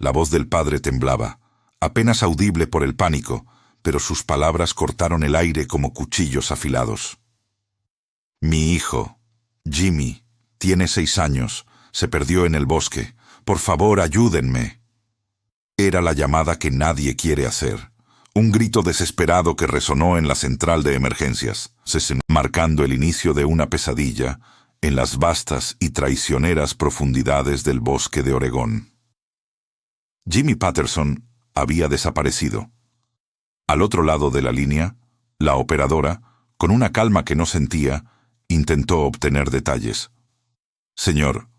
La voz del padre temblaba, apenas audible por el pánico, pero sus palabras cortaron el aire como cuchillos afilados. Mi hijo, Jimmy, tiene 6 años, se perdió en el bosque. Por favor, ayúdenme. Era la llamada que nadie quiere hacer. Un grito desesperado que resonó en la central de emergencias, marcando el inicio de una pesadilla en las vastas y traicioneras profundidades del bosque de Oregón. Jimmy Patterson había desaparecido. Al otro lado de la línea, la operadora, con una calma que no sentía, intentó obtener detalles. Señor,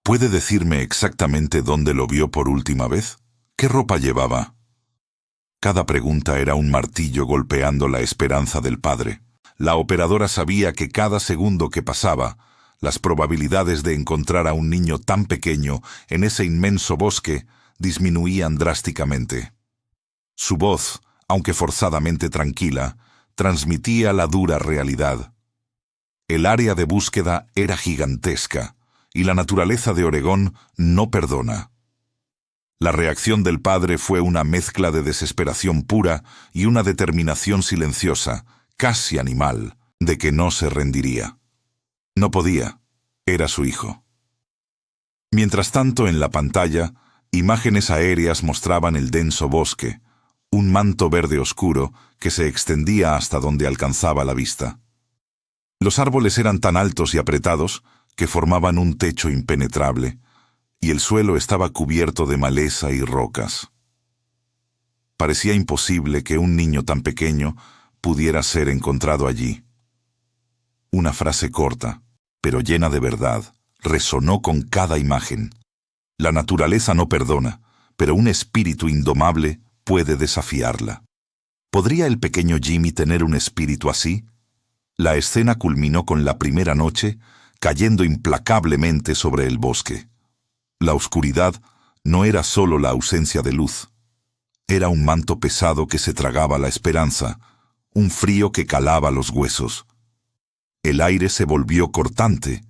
¿puede decirme exactamente dónde lo vio por última vez? ¿Qué ropa llevaba? Cada pregunta era un martillo golpeando la esperanza del padre. La operadora sabía que cada segundo que pasaba, las probabilidades de encontrar a un niño tan pequeño en ese inmenso bosque disminuían drásticamente. Su voz, aunque forzadamente tranquila, transmitía la dura realidad. El área de búsqueda era gigantesca, y la naturaleza de Oregón no perdona. La reacción del padre fue una mezcla de desesperación pura y una determinación silenciosa, casi animal, de que no se rendiría. No podía. Era su hijo. Mientras tanto, en la pantalla, imágenes aéreas mostraban el denso bosque, un manto verde oscuro que se extendía hasta donde alcanzaba la vista. Los árboles eran tan altos y apretados que formaban un techo impenetrable, y el suelo estaba cubierto de maleza y rocas. Parecía imposible que un niño tan pequeño pudiera ser encontrado allí. Una frase corta, pero llena de verdad, resonó con cada imagen. La naturaleza no perdona, pero un espíritu indomable puede desafiarla. ¿Podría el pequeño Jimmy tener un espíritu así? La escena culminó con la primera noche, cayendo implacablemente sobre el bosque. La oscuridad no era solo la ausencia de luz. Era un manto pesado que se tragaba la esperanza, un frío que calaba los huesos. El aire se volvió cortante,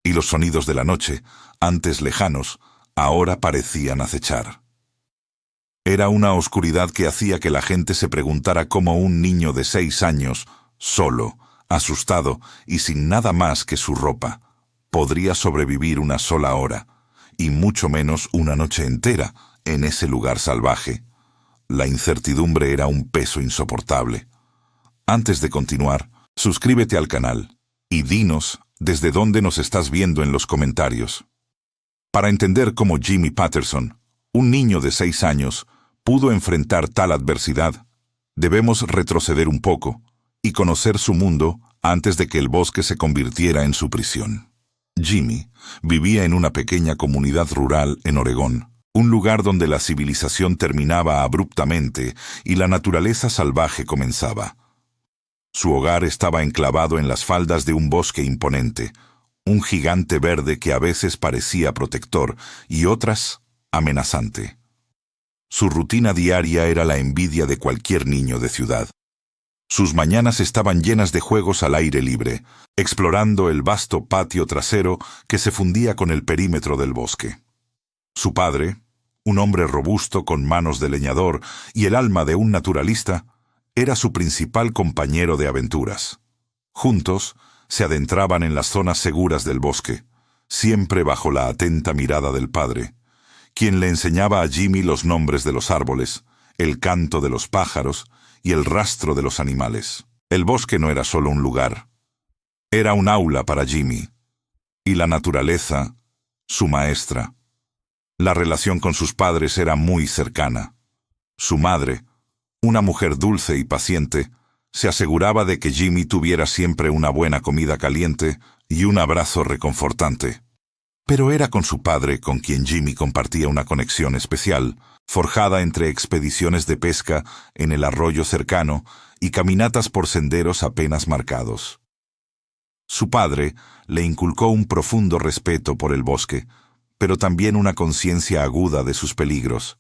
y los sonidos de la noche, antes lejanos, ahora parecían acechar. Era una oscuridad que hacía que la gente se preguntara cómo un niño de 6 años, solo, asustado y sin nada más que su ropa, podría sobrevivir una sola hora, y mucho menos una noche entera, en ese lugar salvaje. La incertidumbre era un peso insoportable. Antes de continuar, suscríbete al canal y dinos desde dónde nos estás viendo en los comentarios. Para entender cómo Jimmy Patterson, un niño de 6 años, pudo enfrentar tal adversidad, debemos retroceder un poco y conocer su mundo antes de que el bosque se convirtiera en su prisión. Jimmy vivía en una pequeña comunidad rural en Oregón, un lugar donde la civilización terminaba abruptamente y la naturaleza salvaje comenzaba. Su hogar estaba enclavado en las faldas de un bosque imponente, un gigante verde que a veces parecía protector y otras amenazante. Su rutina diaria era la envidia de cualquier niño de ciudad. Sus mañanas estaban llenas de juegos al aire libre, explorando el vasto patio trasero que se fundía con el perímetro del bosque. Su padre, un hombre robusto con manos de leñador y el alma de un naturalista, era su principal compañero de aventuras. Juntos, se adentraban en las zonas seguras del bosque, siempre bajo la atenta mirada del padre, quien le enseñaba a Jimmy los nombres de los árboles, el canto de los pájaros y el rastro de los animales. El bosque no era solo un lugar. Era un aula para Jimmy, y la naturaleza, su maestra. La relación con sus padres era muy cercana. Su madre, una mujer dulce y paciente, se aseguraba de que Jimmy tuviera siempre una buena comida caliente y un abrazo reconfortante. Pero era con su padre con quien Jimmy compartía una conexión especial, forjada entre expediciones de pesca en el arroyo cercano y caminatas por senderos apenas marcados. Su padre le inculcó un profundo respeto por el bosque, pero también una conciencia aguda de sus peligros.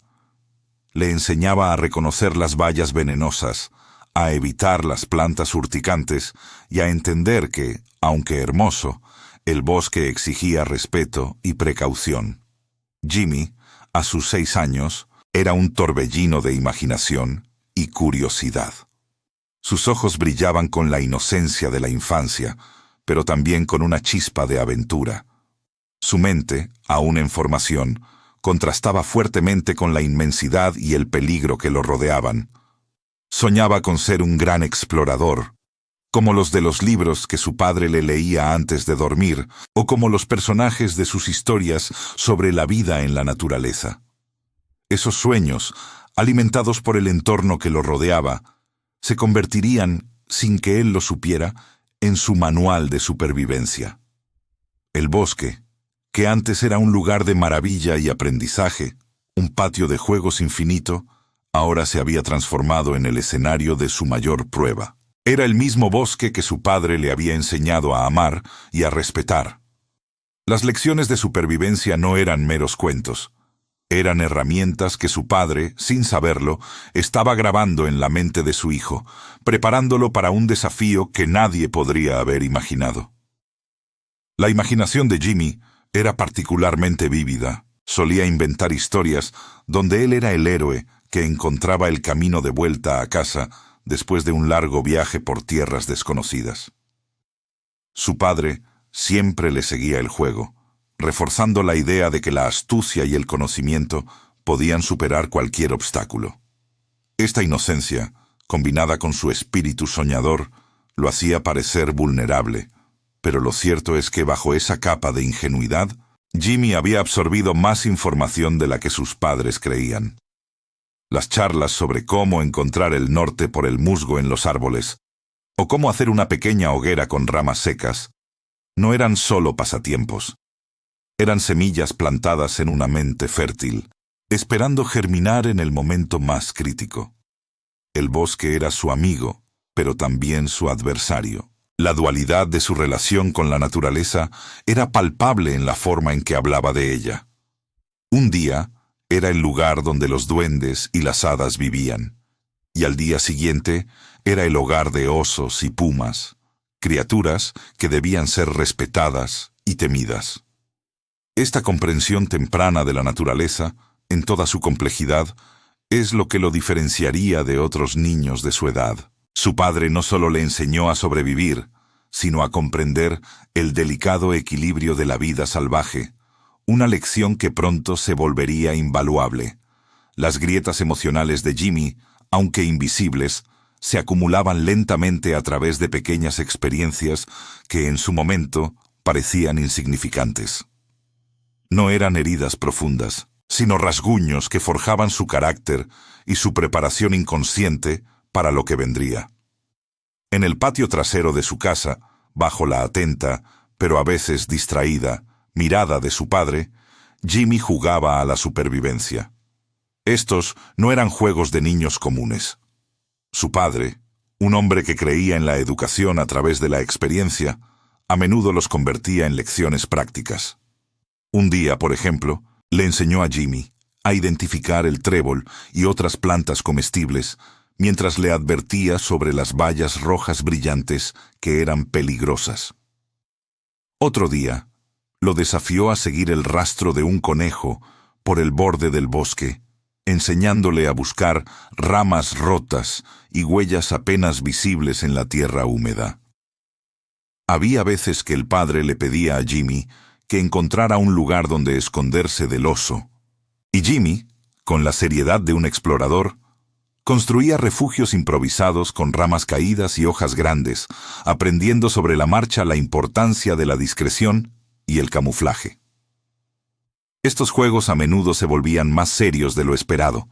Le enseñaba a reconocer las bayas venenosas, a evitar las plantas urticantes y a entender que, aunque hermoso, el bosque exigía respeto y precaución. Jimmy, a sus 6 años, era un torbellino de imaginación y curiosidad. Sus ojos brillaban con la inocencia de la infancia, pero también con una chispa de aventura. Su mente, aún en formación, contrastaba fuertemente con la inmensidad y el peligro que lo rodeaban. Soñaba con ser un gran explorador, como los de los libros que su padre le leía antes de dormir, o como los personajes de sus historias sobre la vida en la naturaleza. Esos sueños, alimentados por el entorno que lo rodeaba, se convertirían, sin que él lo supiera, en su manual de supervivencia. El bosque, que antes era un lugar de maravilla y aprendizaje, un patio de juegos infinito, ahora se había transformado en el escenario de su mayor prueba. Era el mismo bosque que su padre le había enseñado a amar y a respetar. Las lecciones de supervivencia no eran meros cuentos. Eran herramientas que su padre, sin saberlo, estaba grabando en la mente de su hijo, preparándolo para un desafío que nadie podría haber imaginado. La imaginación de Jimmy era particularmente vívida. Solía inventar historias donde él era el héroe que encontraba el camino de vuelta a casa después de un largo viaje por tierras desconocidas. Su padre siempre le seguía el juego, reforzando la idea de que la astucia y el conocimiento podían superar cualquier obstáculo. Esta inocencia, combinada con su espíritu soñador, lo hacía parecer vulnerable, pero lo cierto es que bajo esa capa de ingenuidad, Jimmy había absorbido más información de la que sus padres creían. Las charlas sobre cómo encontrar el norte por el musgo en los árboles, o cómo hacer una pequeña hoguera con ramas secas, no eran solo pasatiempos. Eran semillas plantadas en una mente fértil, esperando germinar en el momento más crítico. El bosque era su amigo, pero también su adversario. La dualidad de su relación con la naturaleza era palpable en la forma en que hablaba de ella. Un día era el lugar donde los duendes y las hadas vivían, y al día siguiente era el hogar de osos y pumas, criaturas que debían ser respetadas y temidas. Esta comprensión temprana de la naturaleza, en toda su complejidad, es lo que lo diferenciaría de otros niños de su edad. Su padre no solo le enseñó a sobrevivir, sino a comprender el delicado equilibrio de la vida salvaje, una lección que pronto se volvería invaluable. Las grietas emocionales de Jimmy, aunque invisibles, se acumulaban lentamente a través de pequeñas experiencias que en su momento parecían insignificantes. No eran heridas profundas, sino rasguños que forjaban su carácter y su preparación inconsciente para lo que vendría. En el patio trasero de su casa, bajo la atenta, pero a veces distraída, mirada de su padre, Jimmy jugaba a la supervivencia. Estos no eran juegos de niños comunes. Su padre, un hombre que creía en la educación a través de la experiencia, a menudo los convertía en lecciones prácticas. Un día, por ejemplo, le enseñó a Jimmy a identificar el trébol y otras plantas comestibles, mientras le advertía sobre las bayas rojas brillantes que eran peligrosas. Otro día, lo desafió a seguir el rastro de un conejo por el borde del bosque, enseñándole a buscar ramas rotas y huellas apenas visibles en la tierra húmeda. Había veces que el padre le pedía a Jimmy que encontrara un lugar donde esconderse del oso, y Jimmy, con la seriedad de un explorador, construía refugios improvisados con ramas caídas y hojas grandes, aprendiendo sobre la marcha la importancia de la discreción y el camuflaje. Estos juegos a menudo se volvían más serios de lo esperado.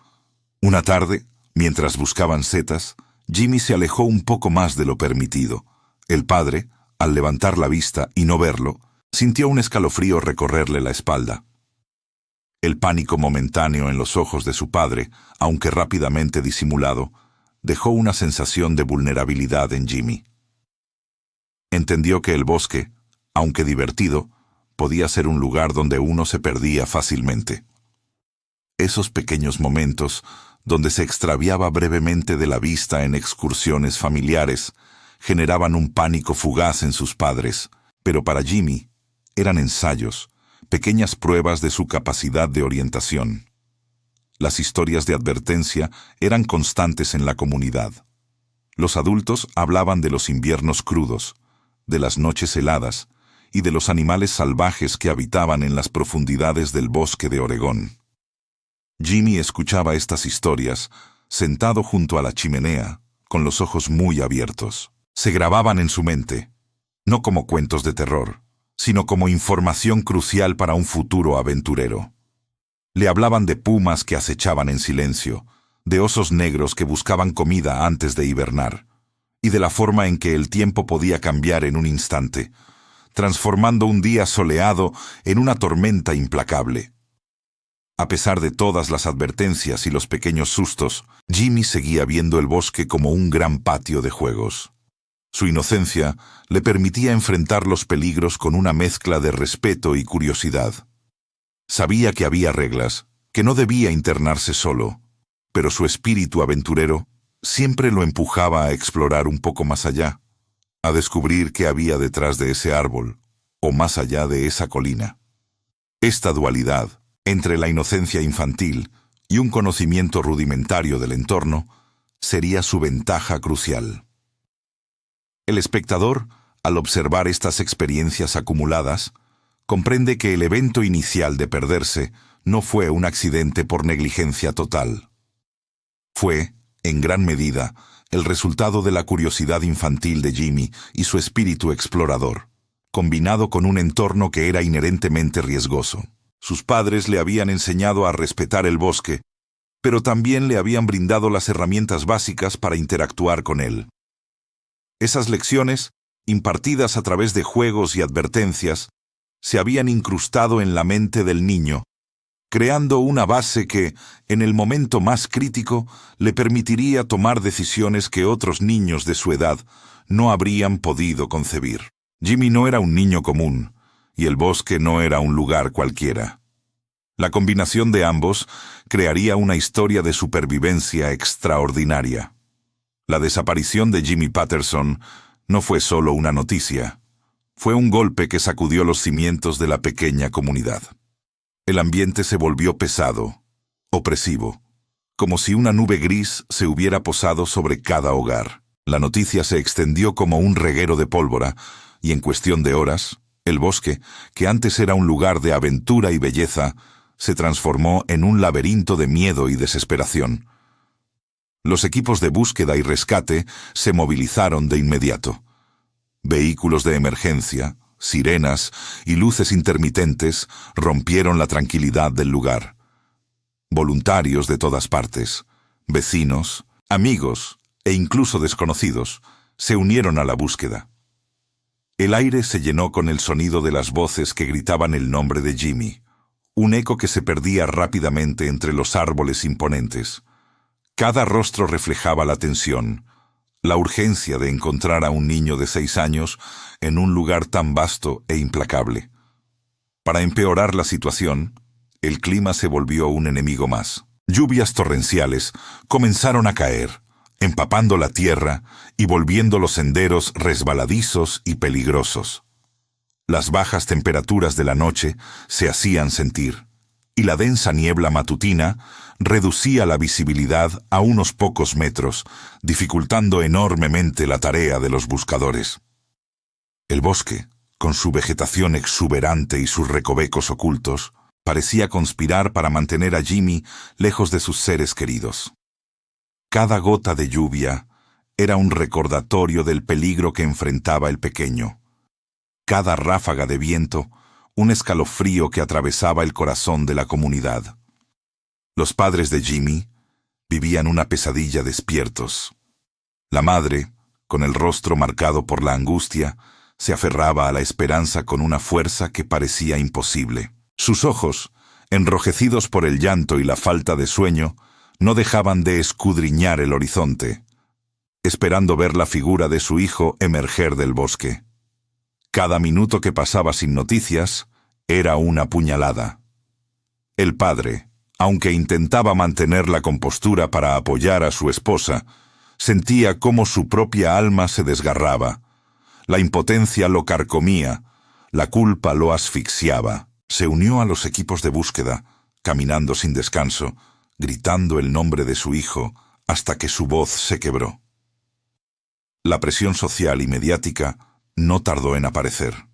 Una tarde, mientras buscaban setas, Jimmy se alejó un poco más de lo permitido. El padre, al levantar la vista y no verlo, sintió un escalofrío recorrerle la espalda. El pánico momentáneo en los ojos de su padre, aunque rápidamente disimulado, dejó una sensación de vulnerabilidad en Jimmy. Entendió que el bosque, aunque divertido, podía ser un lugar donde uno se perdía fácilmente. Esos pequeños momentos, donde se extraviaba brevemente de la vista en excursiones familiares, generaban un pánico fugaz en sus padres, pero para Jimmy eran ensayos, pequeñas pruebas de su capacidad de orientación. Las historias de advertencia eran constantes en la comunidad. Los adultos hablaban de los inviernos crudos, de las noches heladas y de los animales salvajes que habitaban en las profundidades del bosque de Oregón. Jimmy escuchaba estas historias, sentado junto a la chimenea, con los ojos muy abiertos. Se grababan en su mente, no como cuentos de terror, sino como información crucial para un futuro aventurero. Le hablaban de pumas que acechaban en silencio, de osos negros que buscaban comida antes de hibernar, y de la forma en que el tiempo podía cambiar en un instante, transformando un día soleado en una tormenta implacable. A pesar de todas las advertencias y los pequeños sustos, Jimmy seguía viendo el bosque como un gran patio de juegos. Su inocencia le permitía enfrentar los peligros con una mezcla de respeto y curiosidad. Sabía que había reglas, que no debía internarse solo, pero su espíritu aventurero siempre lo empujaba a explorar un poco más allá, a descubrir qué había detrás de ese árbol, o más allá de esa colina. Esta dualidad, entre la inocencia infantil y un conocimiento rudimentario del entorno, sería su ventaja crucial. El espectador, al observar estas experiencias acumuladas, comprende que el evento inicial de perderse no fue un accidente por negligencia total. Fue, en gran medida, el resultado de la curiosidad infantil de Jimmy y su espíritu explorador, combinado con un entorno que era inherentemente riesgoso. Sus padres le habían enseñado a respetar el bosque, pero también le habían brindado las herramientas básicas para interactuar con él. Esas lecciones, impartidas a través de juegos y advertencias, se habían incrustado en la mente del niño, creando una base que, en el momento más crítico, le permitiría tomar decisiones que otros niños de su edad no habrían podido concebir. Jimmy no era un niño común, y el bosque no era un lugar cualquiera. La combinación de ambos crearía una historia de supervivencia extraordinaria. La desaparición de Jimmy Patterson no fue solo una noticia, fue un golpe que sacudió los cimientos de la pequeña comunidad. El ambiente se volvió pesado, opresivo, como si una nube gris se hubiera posado sobre cada hogar. La noticia se extendió como un reguero de pólvora, y en cuestión de horas, el bosque, que antes era un lugar de aventura y belleza, se transformó en un laberinto de miedo y desesperación. Los equipos de búsqueda y rescate se movilizaron de inmediato. Vehículos de emergencia, sirenas y luces intermitentes rompieron la tranquilidad del lugar. Voluntarios de todas partes, vecinos, amigos e incluso desconocidos, se unieron a la búsqueda. El aire se llenó con el sonido de las voces que gritaban el nombre de Jimmy, un eco que se perdía rápidamente entre los árboles imponentes. Cada rostro reflejaba la tensión, la urgencia de encontrar a un niño de 6 años en un lugar tan vasto e implacable. Para empeorar la situación, el clima se volvió un enemigo más. Lluvias torrenciales comenzaron a caer, empapando la tierra y volviendo los senderos resbaladizos y peligrosos. Las bajas temperaturas de la noche se hacían sentir, y la densa niebla matutina reducía la visibilidad a unos pocos metros, dificultando enormemente la tarea de los buscadores. El bosque, con su vegetación exuberante y sus recovecos ocultos, parecía conspirar para mantener a Jimmy lejos de sus seres queridos. Cada gota de lluvia era un recordatorio del peligro que enfrentaba el pequeño. Cada ráfaga de viento, un escalofrío que atravesaba el corazón de la comunidad. Los padres de Jimmy vivían una pesadilla despiertos. La madre, con el rostro marcado por la angustia, se aferraba a la esperanza con una fuerza que parecía imposible. Sus ojos, enrojecidos por el llanto y la falta de sueño, no dejaban de escudriñar el horizonte, esperando ver la figura de su hijo emerger del bosque. Cada minuto que pasaba sin noticias era una puñalada. El padre, aunque intentaba mantener la compostura para apoyar a su esposa, sentía cómo su propia alma se desgarraba. La impotencia lo carcomía, la culpa lo asfixiaba. Se unió a los equipos de búsqueda, caminando sin descanso, gritando el nombre de su hijo hasta que su voz se quebró. La presión social y mediática no tardó en aparecer.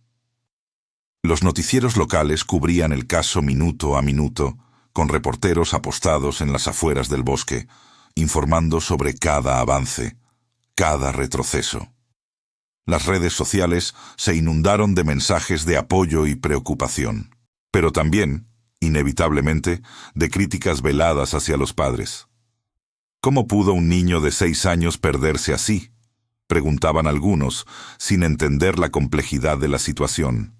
Los noticieros locales cubrían el caso minuto a minuto, con reporteros apostados en las afueras del bosque, informando sobre cada avance, cada retroceso. Las redes sociales se inundaron de mensajes de apoyo y preocupación, pero también, inevitablemente, de críticas veladas hacia los padres. ¿Cómo pudo un niño de 6 años perderse así?, preguntaban algunos, sin entender la complejidad de la situación.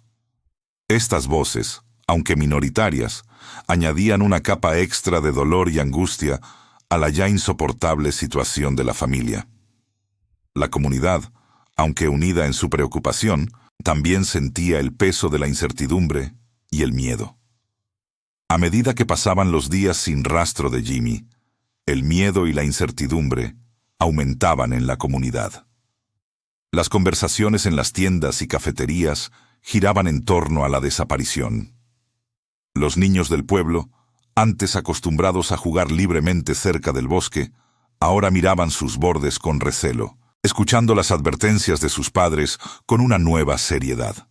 Estas voces, aunque minoritarias, añadían una capa extra de dolor y angustia a la ya insoportable situación de la familia. La comunidad, aunque unida en su preocupación, también sentía el peso de la incertidumbre y el miedo. A medida que pasaban los días sin rastro de Jimmy, el miedo y la incertidumbre aumentaban en la comunidad. Las conversaciones en las tiendas y cafeterías giraban en torno a la desaparición. Los niños del pueblo, antes acostumbrados a jugar libremente cerca del bosque, ahora miraban sus bordes con recelo, escuchando las advertencias de sus padres con una nueva seriedad.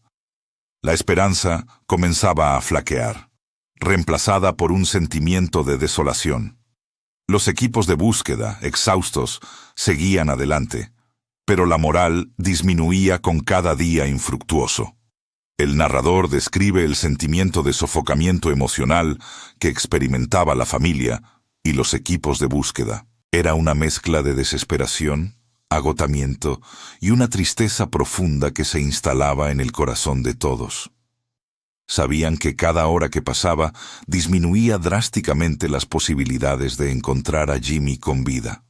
La esperanza comenzaba a flaquear, reemplazada por un sentimiento de desolación. Los equipos de búsqueda, exhaustos, seguían adelante, pero la moral disminuía con cada día infructuoso. El narrador describe el sentimiento de sofocamiento emocional que experimentaba la familia y los equipos de búsqueda. Era una mezcla de desesperación, agotamiento y una tristeza profunda que se instalaba en el corazón de todos. Sabían que cada hora que pasaba disminuía drásticamente las posibilidades de encontrar a Jimmy con vida.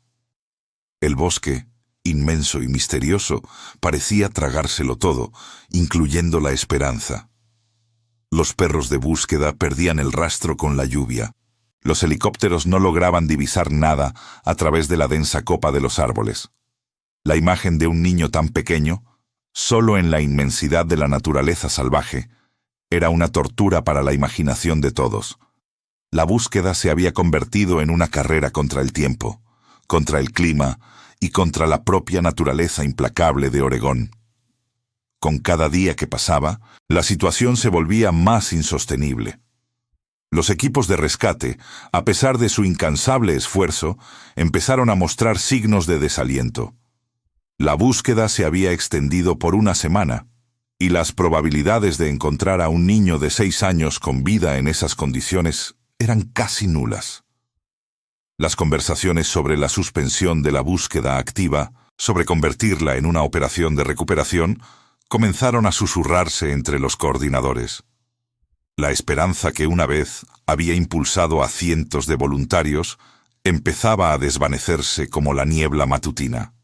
El bosque, inmenso y misterioso, parecía tragárselo todo, incluyendo la esperanza. Los perros de búsqueda perdían el rastro con la lluvia. Los helicópteros no lograban divisar nada a través de la densa copa de los árboles. La imagen de un niño tan pequeño, solo en la inmensidad de la naturaleza salvaje, era una tortura para la imaginación de todos. La búsqueda se había convertido en una carrera contra el tiempo, contra el clima y contra la propia naturaleza implacable de Oregón. Con cada día que pasaba, la situación se volvía más insostenible. Los equipos de rescate, a pesar de su incansable esfuerzo, empezaron a mostrar signos de desaliento. La búsqueda se había extendido por una semana, y las probabilidades de encontrar a un niño de 6 años con vida en esas condiciones eran casi nulas. Las conversaciones sobre la suspensión de la búsqueda activa, sobre convertirla en una operación de recuperación, comenzaron a susurrarse entre los coordinadores. La esperanza que una vez había impulsado a cientos de voluntarios empezaba a desvanecerse como la niebla matutina.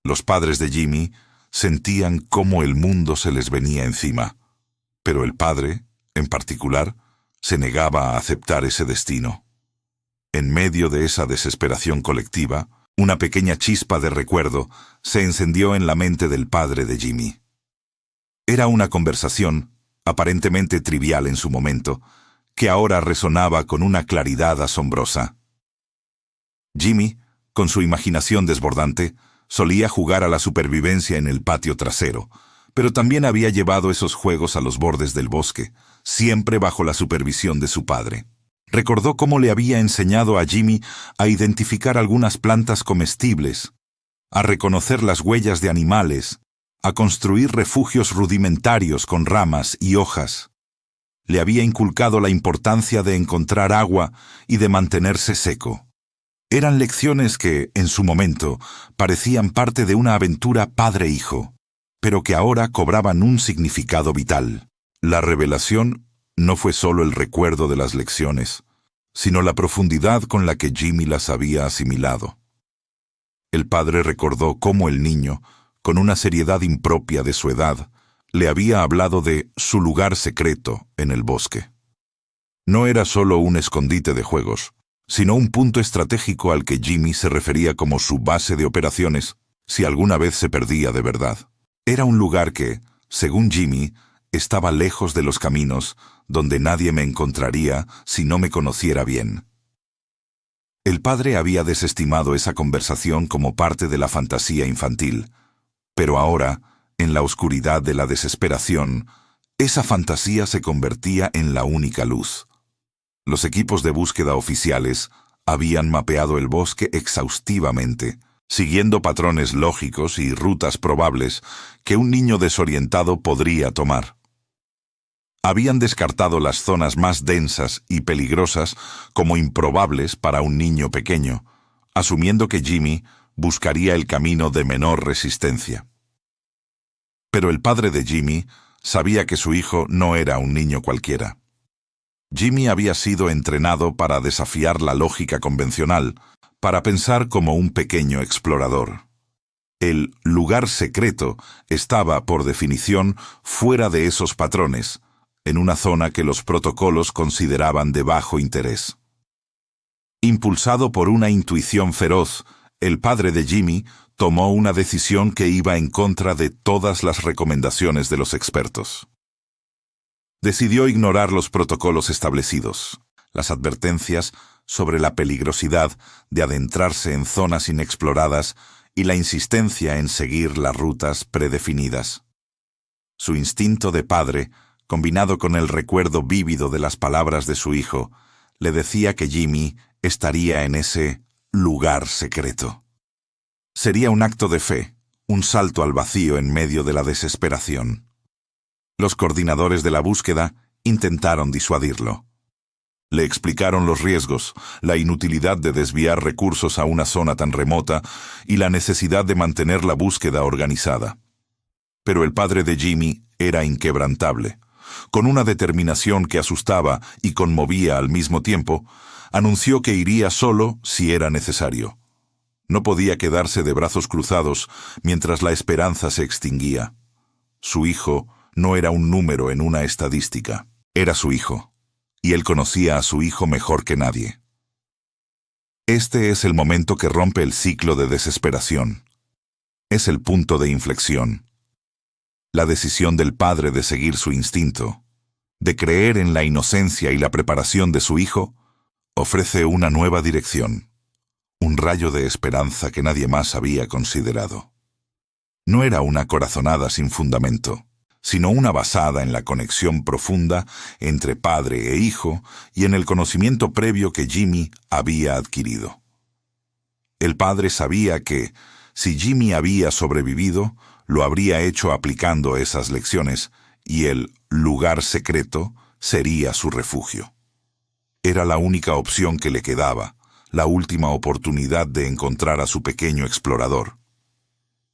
Los padres de Jimmy sentían cómo el mundo se les venía encima, pero el padre, en particular, se negaba a aceptar ese destino. En medio de esa desesperación colectiva, una pequeña chispa de recuerdo se encendió en la mente del padre de Jimmy. Era una conversación, aparentemente trivial en su momento, que ahora resonaba con una claridad asombrosa. Jimmy, con su imaginación desbordante, solía jugar a la supervivencia en el patio trasero, pero también había llevado esos juegos a los bordes del bosque, siempre bajo la supervisión de su padre. Recordó cómo le había enseñado a Jimmy a identificar algunas plantas comestibles, a reconocer las huellas de animales, a construir refugios rudimentarios con ramas y hojas. Le había inculcado la importancia de encontrar agua y de mantenerse seco. Eran lecciones que, en su momento, parecían parte de una aventura padre-hijo, pero que ahora cobraban un significado vital. La revelación no fue solo el recuerdo de las lecciones, sino la profundidad con la que Jimmy las había asimilado. El padre recordó cómo el niño, con una seriedad impropia de su edad, le había hablado de su lugar secreto en el bosque. No era solo un escondite de juegos, sino un punto estratégico al que Jimmy se refería como su base de operaciones si alguna vez se perdía de verdad. Era un lugar que, según Jimmy, estaba lejos de los caminos, donde nadie me encontraría si no me conociera bien. El padre había desestimado esa conversación como parte de la fantasía infantil, pero ahora, en la oscuridad de la desesperación, esa fantasía se convertía en la única luz. Los equipos de búsqueda oficiales habían mapeado el bosque exhaustivamente, siguiendo patrones lógicos y rutas probables que un niño desorientado podría tomar. Habían descartado las zonas más densas y peligrosas como improbables para un niño pequeño, asumiendo que Jimmy buscaría el camino de menor resistencia. Pero el padre de Jimmy sabía que su hijo no era un niño cualquiera. Jimmy había sido entrenado para desafiar la lógica convencional, para pensar como un pequeño explorador. El lugar secreto estaba, por definición, fuera de esos patrones, en una zona que los protocolos consideraban de bajo interés. Impulsado por una intuición feroz, el padre de Jimmy tomó una decisión que iba en contra de todas las recomendaciones de los expertos. Decidió ignorar los protocolos establecidos, las advertencias sobre la peligrosidad de adentrarse en zonas inexploradas y la insistencia en seguir las rutas predefinidas. Su instinto de padre, combinado con el recuerdo vívido de las palabras de su hijo, le decía que Jimmy estaría en ese lugar secreto. Sería un acto de fe, un salto al vacío en medio de la desesperación. Los coordinadores de la búsqueda intentaron disuadirlo. Le explicaron los riesgos, la inutilidad de desviar recursos a una zona tan remota y la necesidad de mantener la búsqueda organizada. Pero el padre de Jimmy era inquebrantable. Con una determinación que asustaba y conmovía al mismo tiempo, anunció que iría solo si era necesario. No podía quedarse de brazos cruzados mientras la esperanza se extinguía. Su hijo no era un número en una estadística, era su hijo, y él conocía a su hijo mejor que nadie. Este es el momento que rompe el ciclo de desesperación. Es el punto de inflexión. La decisión del padre de seguir su instinto, de creer en la inocencia y la preparación de su hijo, ofrece una nueva dirección, un rayo de esperanza que nadie más había considerado. No era una corazonada sin fundamento, sino una basada en la conexión profunda entre padre e hijo y en el conocimiento previo que Jimmy había adquirido. El padre sabía que, si Jimmy había sobrevivido, lo habría hecho aplicando esas lecciones, y el lugar secreto sería su refugio. Era la única opción que le quedaba, la última oportunidad de encontrar a su pequeño explorador.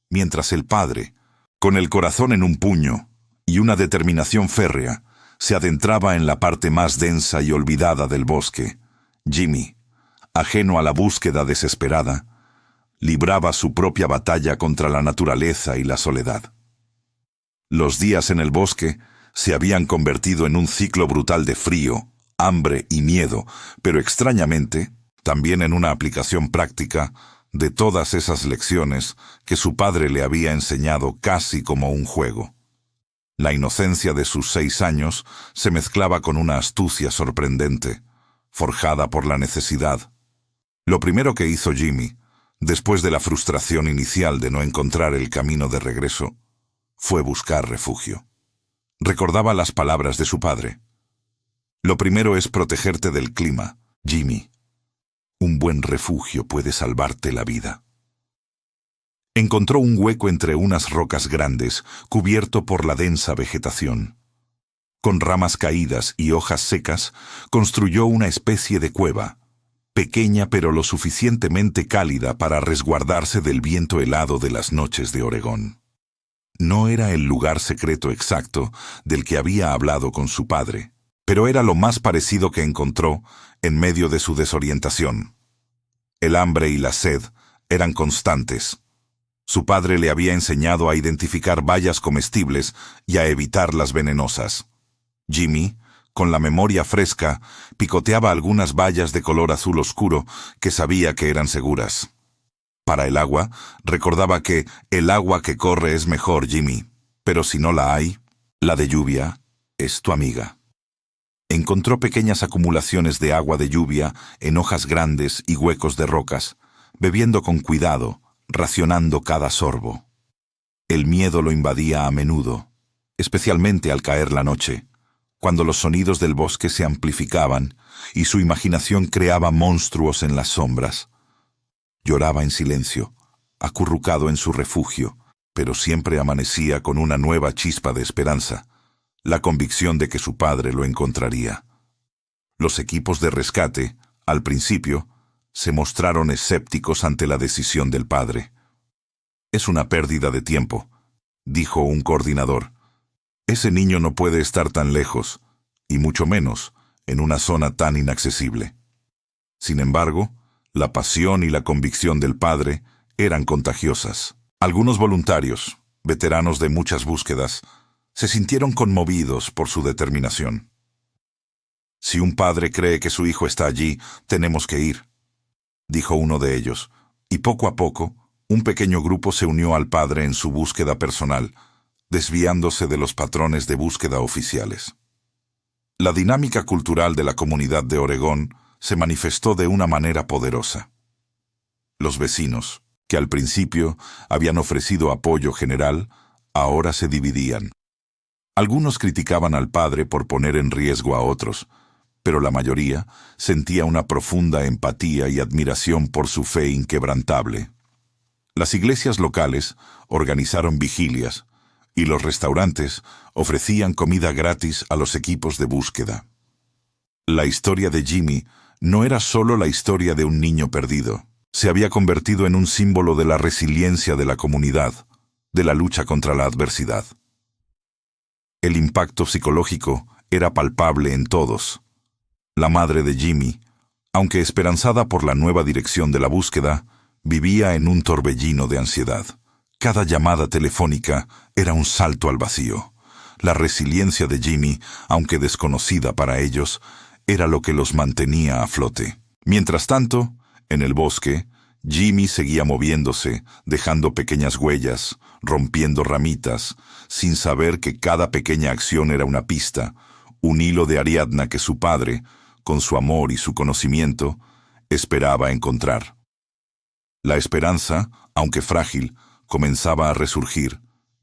Mientras el padre, con el corazón en un puño y una determinación férrea, se adentraba en la parte más densa y olvidada del bosque, Jimmy, ajeno a la búsqueda desesperada, libraba su propia batalla contra la naturaleza y la soledad. Los días en el bosque se habían convertido en un ciclo brutal de frío, hambre y miedo, pero extrañamente, también en una aplicación práctica de todas esas lecciones que su padre le había enseñado casi como un juego. La inocencia de sus 6 años se mezclaba con una astucia sorprendente, forjada por la necesidad. Lo primero que hizo Jimmy, después de la frustración inicial de no encontrar el camino de regreso, fue buscar refugio. Recordaba las palabras de su padre. Lo primero es protegerte del clima, Jimmy. Un buen refugio puede salvarte la vida. Encontró un hueco entre unas rocas grandes, cubierto por la densa vegetación. Con ramas caídas y hojas secas, construyó una especie de cueva, pequeña pero lo suficientemente cálida para resguardarse del viento helado de las noches de Oregón. No era el lugar secreto exacto del que había hablado con su padre, pero era lo más parecido que encontró en medio de su desorientación. El hambre y la sed eran constantes. Su padre le había enseñado a identificar bayas comestibles y a evitar las venenosas. Jimmy, con la memoria fresca, picoteaba algunas bayas de color azul oscuro que sabía que eran seguras. Para el agua, recordaba que el agua que corre es mejor, Jimmy, pero si no la hay, la de lluvia es tu amiga. Encontró pequeñas acumulaciones de agua de lluvia en hojas grandes y huecos de rocas, bebiendo con cuidado, racionando cada sorbo. El miedo lo invadía a menudo, especialmente al caer la noche, cuando los sonidos del bosque se amplificaban y su imaginación creaba monstruos en las sombras. Lloraba en silencio, acurrucado en su refugio, pero siempre amanecía con una nueva chispa de esperanza, la convicción de que su padre lo encontraría. Los equipos de rescate, al principio, se mostraron escépticos ante la decisión del padre. «Es una pérdida de tiempo», dijo un coordinador. «Ese niño no puede estar tan lejos, y mucho menos en una zona tan inaccesible». Sin embargo, la pasión y la convicción del padre eran contagiosas. Algunos voluntarios, veteranos de muchas búsquedas, se sintieron conmovidos por su determinación. «Si un padre cree que su hijo está allí, tenemos que ir», dijo uno de ellos, y poco a poco, un pequeño grupo se unió al padre en su búsqueda personal, desviándose de los patrones de búsqueda oficiales. La dinámica cultural de la comunidad de Oregón se manifestó de una manera poderosa. Los vecinos, que al principio habían ofrecido apoyo general, ahora se dividían. Algunos criticaban al padre por poner en riesgo a otros, pero la mayoría sentía una profunda empatía y admiración por su fe inquebrantable. Las iglesias locales organizaron vigilias y los restaurantes ofrecían comida gratis a los equipos de búsqueda. La historia de Jimmy no era solo la historia de un niño perdido. Se había convertido en un símbolo de la resiliencia de la comunidad, de la lucha contra la adversidad. El impacto psicológico era palpable en todos. La madre de Jimmy, aunque esperanzada por la nueva dirección de la búsqueda, vivía en un torbellino de ansiedad. Cada llamada telefónica era un salto al vacío. La resiliencia de Jimmy, aunque desconocida para ellos, era lo que los mantenía a flote. Mientras tanto, en el bosque, Jimmy seguía moviéndose, dejando pequeñas huellas, rompiendo ramitas, sin saber que cada pequeña acción era una pista, un hilo de Ariadna que su padre, con su amor y su conocimiento, esperaba encontrar. La esperanza, aunque frágil, comenzaba a resurgir,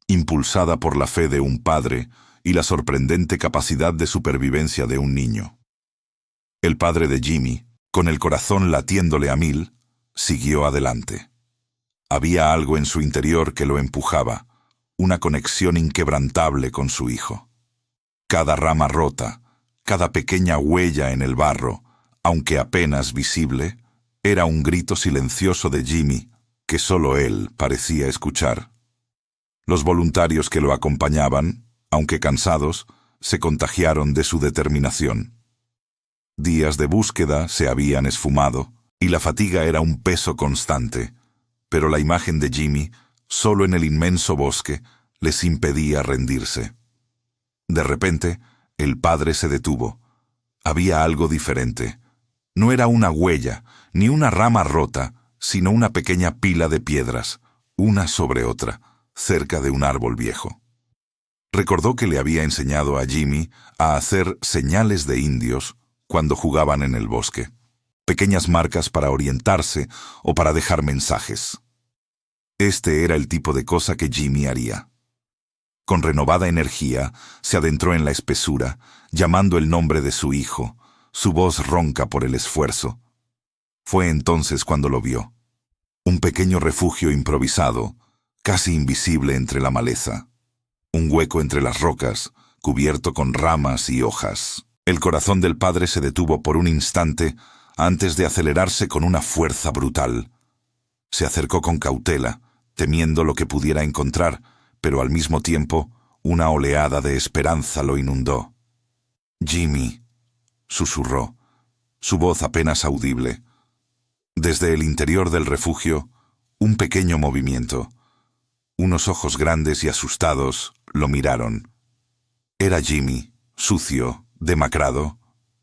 impulsada por la fe de un padre y la sorprendente capacidad de supervivencia de un niño. El padre de Jimmy, con el corazón latiéndole a mil, siguió adelante. Había algo en su interior que lo empujaba, una conexión inquebrantable con su hijo. Cada rama rota, cada pequeña huella en el barro, aunque apenas visible, era un grito silencioso de Jimmy que solo él parecía escuchar. Los voluntarios que lo acompañaban, aunque cansados, se contagiaron de su determinación. Días de búsqueda se habían esfumado, y la fatiga era un peso constante, pero la imagen de Jimmy, solo en el inmenso bosque, les impedía rendirse. De repente, el padre se detuvo. Había algo diferente. No era una huella, ni una rama rota, sino una pequeña pila de piedras, una sobre otra, cerca de un árbol viejo. Recordó que le había enseñado a Jimmy a hacer señales de indios cuando jugaban en el bosque, pequeñas marcas para orientarse o para dejar mensajes. Este era el tipo de cosa que Jimmy haría. Con renovada energía, se adentró en la espesura, llamando el nombre de su hijo, su voz ronca por el esfuerzo. Fue entonces cuando lo vio. Un pequeño refugio improvisado, casi invisible entre la maleza. Un hueco entre las rocas, cubierto con ramas y hojas. El corazón del padre se detuvo por un instante antes de acelerarse con una fuerza brutal. Se acercó con cautela, temiendo lo que pudiera encontrar, pero al mismo tiempo una oleada de esperanza lo inundó. «Jimmy», susurró, su voz apenas audible. Desde el interior del refugio, un pequeño movimiento. Unos ojos grandes y asustados lo miraron. Era Jimmy, sucio, demacrado,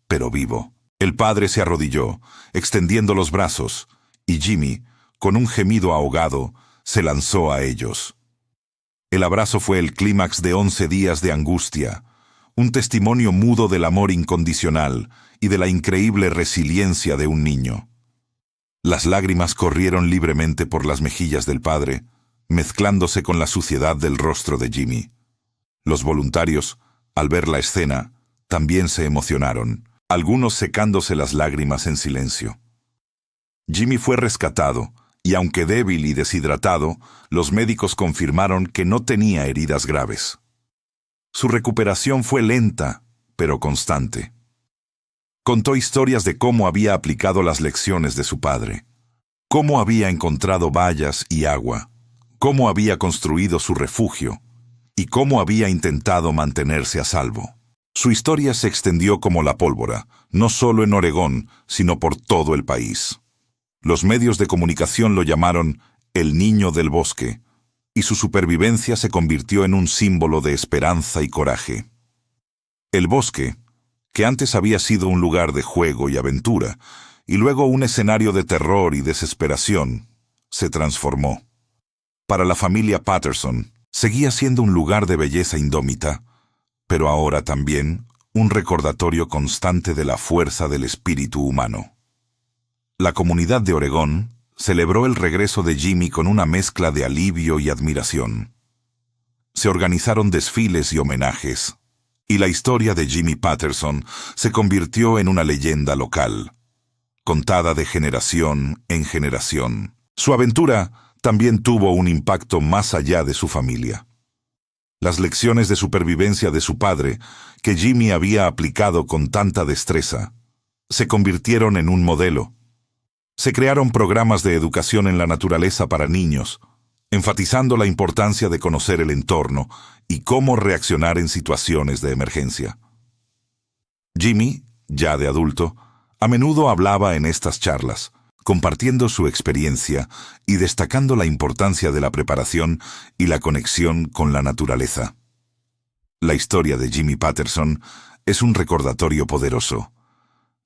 pero vivo. El padre se arrodilló, extendiendo los brazos, y Jimmy, con un gemido ahogado, se lanzó a ellos. El abrazo fue el clímax de 11 días de angustia, un testimonio mudo del amor incondicional y de la increíble resiliencia de un niño. Las lágrimas corrieron libremente por las mejillas del padre, mezclándose con la suciedad del rostro de Jimmy. Los voluntarios, al ver la escena, también se emocionaron, algunos secándose las lágrimas en silencio. Jimmy fue rescatado, y aunque débil y deshidratado, los médicos confirmaron que no tenía heridas graves. Su recuperación fue lenta, pero constante. Contó historias de cómo había aplicado las lecciones de su padre, cómo había encontrado vallas y agua, cómo había construido su refugio y cómo había intentado mantenerse a salvo. Su historia se extendió como la pólvora, no solo en Oregón, sino por todo el país. Los medios de comunicación lo llamaron el niño del bosque, y su supervivencia se convirtió en un símbolo de esperanza y coraje. El bosque, que antes había sido un lugar de juego y aventura, y luego un escenario de terror y desesperación, se transformó. Para la familia Patterson, seguía siendo un lugar de belleza indómita, pero ahora también un recordatorio constante de la fuerza del espíritu humano. La comunidad de Oregón celebró el regreso de Jimmy con una mezcla de alivio y admiración. Se organizaron desfiles y homenajes, y la historia de Jimmy Patterson se convirtió en una leyenda local, contada de generación en generación. Su aventura también tuvo un impacto más allá de su familia. Las lecciones de supervivencia de su padre, que Jimmy había aplicado con tanta destreza, se convirtieron en un modelo. Se crearon programas de educación en la naturaleza para niños, enfatizando la importancia de conocer el entorno y cómo reaccionar en situaciones de emergencia. Jimmy, ya de adulto, a menudo hablaba en estas charlas, compartiendo su experiencia y destacando la importancia de la preparación y la conexión con la naturaleza. La historia de Jimmy Patterson es un recordatorio poderoso.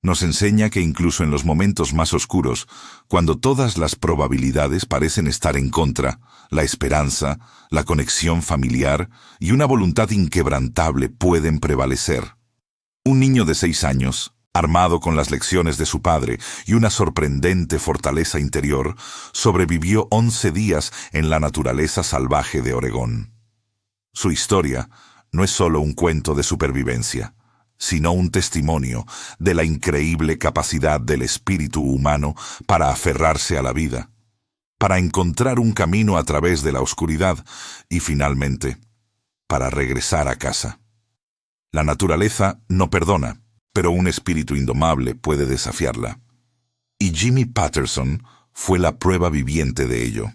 Nos enseña que incluso en los momentos más oscuros, cuando todas las probabilidades parecen estar en contra, la esperanza, la conexión familiar y una voluntad inquebrantable pueden prevalecer. Un niño de 6 años, armado con las lecciones de su padre y una sorprendente fortaleza interior, sobrevivió 11 días en la naturaleza salvaje de Oregón. Su historia no es solo un cuento de supervivencia, sino un testimonio de la increíble capacidad del espíritu humano para aferrarse a la vida, para encontrar un camino a través de la oscuridad y, finalmente, para regresar a casa. La naturaleza no perdona, pero un espíritu indomable puede desafiarla. Y Jimmy Patterson fue la prueba viviente de ello.